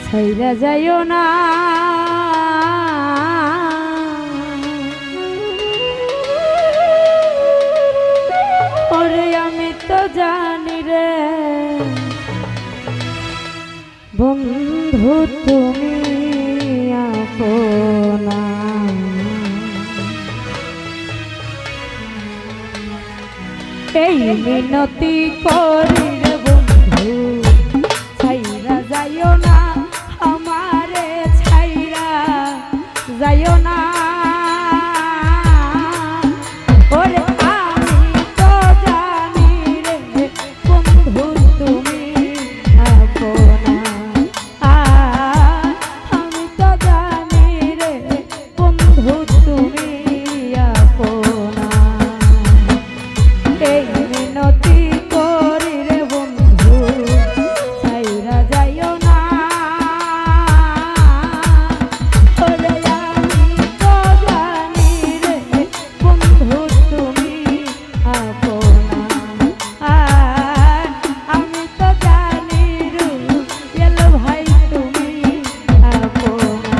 ছাইরা যাইও না ওরে আমি তো জানি রে বন্ধু তুমি আপনা এই মিনতি করি রে বন্ধু ছাইরা যাইও না আমারে ছাইরা যাইও না ওরে আমি তো জানি রে বন্ধু তুমি আপনা আমি তো জানি রে বন্ধু তুমি আপনা এই মিনতি করি রে বন্ধু ছাইরা যাইও না ওরে আমি তো জানি রে বন্ধু তুমি আপনা আমি তো জানি রে এলো ভাই তুমি আপনা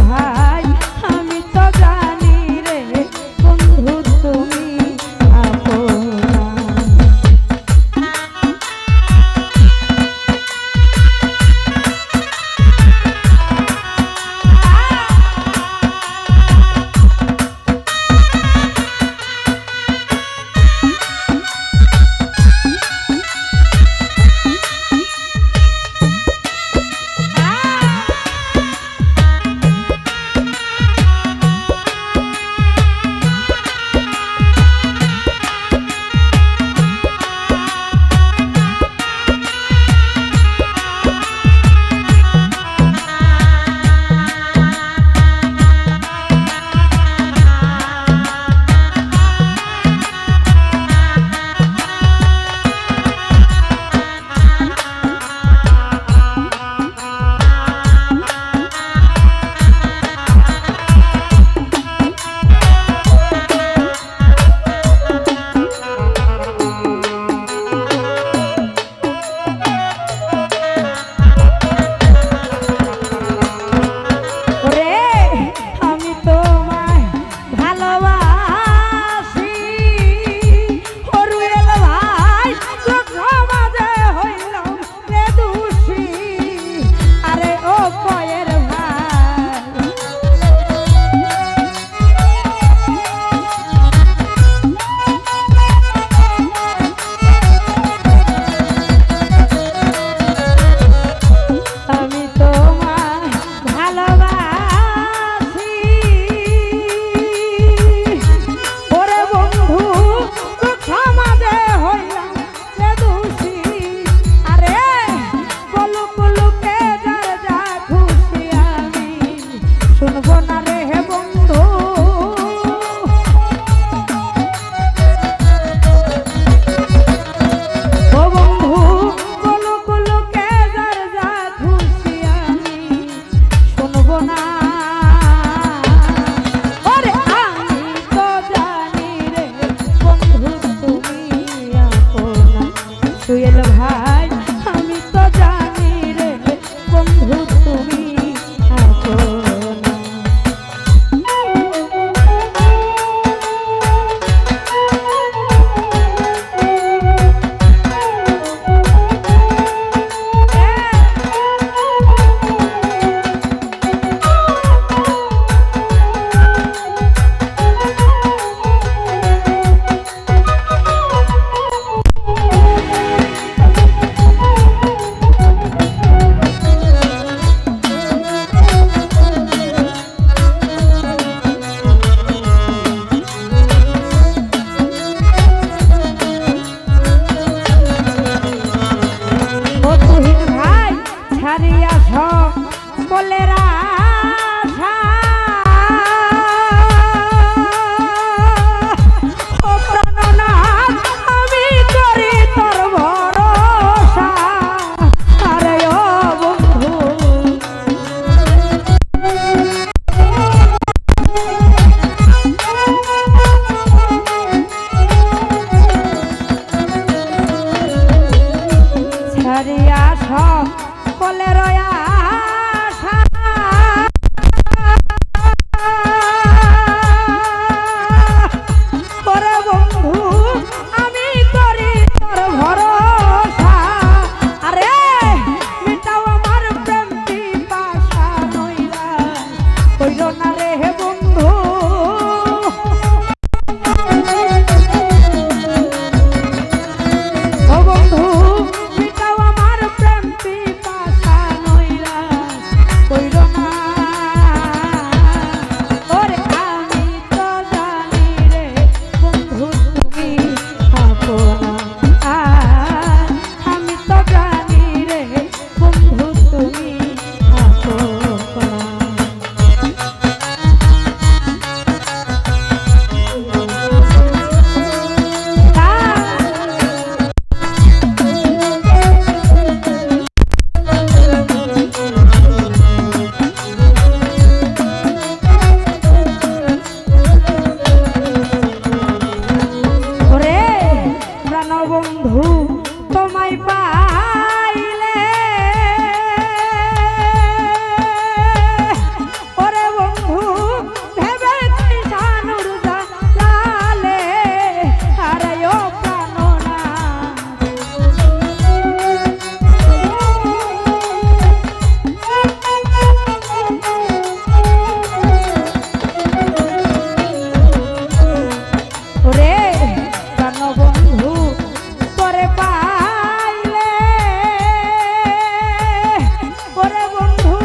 ভাই আমি তো জানি রে বন্ধু তুমি আপনা ছাড়িয়া সকলের আশা ও প্রাণনাথ আমি করি তোর ভরসা আরে ও বন্ধু ছাড়িয়া সকলের আশা ওরে বন্ধু আমি করি তোর ভরসা আরে মিটাও আমার প্রেম পিপাসা নৈরাশ কইরো না রে হে বন্ধু ও বন্ধু মিটাও আমার প্রেম পিপাসা নৈরাশ কইরো না ওরে আমি তো জানি রে বন্ধু তুমি আপনা আমি তো জানি রে বন্ধু তুমি আপনা ওরে প্রাণবন্ধু তোমায় পাইলে ওরে বন্ধু ভেবে কৃষ্ণুর জালালে আরে ও প্রাণনাথ ওরে প্রাণবন্ধু তোরে পাইলে ওরে বন্ধু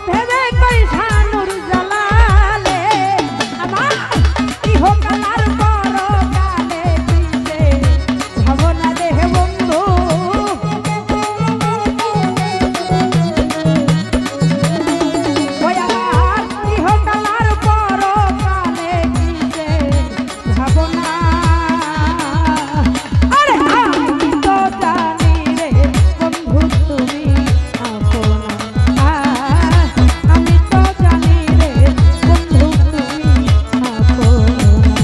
ভেবে কইসানুর জালালে আমার ইহকালার পরকালে দিতে ভাবনা রে বন্ধু ওই আমার ইহকালার পরকালে দিতে ভাবনা আরে আমি তো জানি রে বন্ধু তুমি আপনা আমি তো জানি রে বন্ধু তুমি আপনা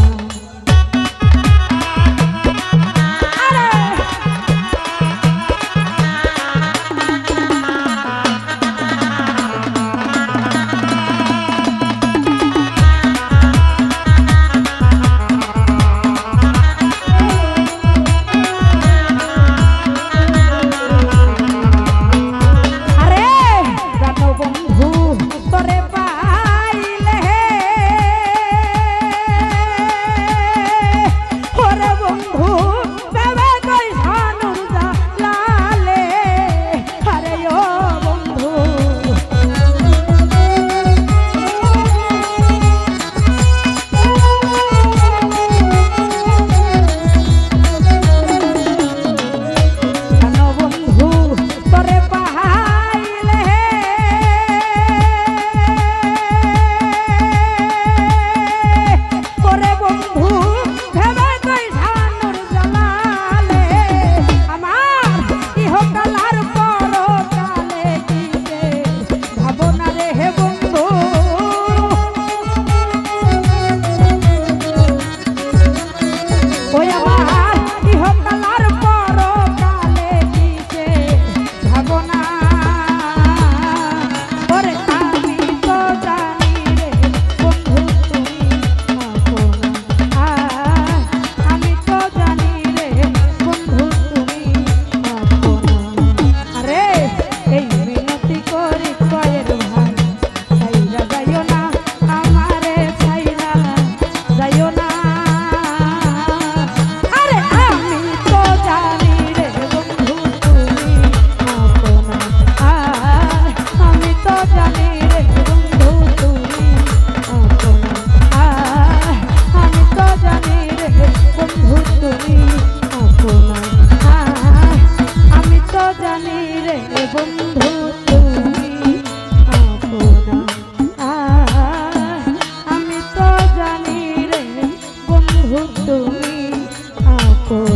আরে আরে প্রাণবন্ধু তোরে পাইলে ওরে বন্ধু ভেবে কইসানুর জালালে আরে ও বন্ধু প্রাণবন্ধু তোরে পাইলে ওরে বন্ধু ভেবে কইসানুর জালালে আমার ইহকালার পরকালে দিতে ভাবনা রে হে বন্ধু ওই আমার ইহকালার পরকালে দিতে ভাবনা ওরে আমি তো জানি রে বন্ধু তুমি আপনা আমি তো জানি রে বন্ধু তুমি আপনা আরে এই মিনতি করি কয়ের ভাই ছাইরা যাইও না আমারে ছাইরা যাইও না আরে আমি তো জানি রে বন্ধু তুমি আপনা আমি তো জানি রে বন্ধু তুমি আপনা আমি তো জানি রে বন্ধু তুমি আপনা আমি তো জানি রে বন্ধু তুমি করে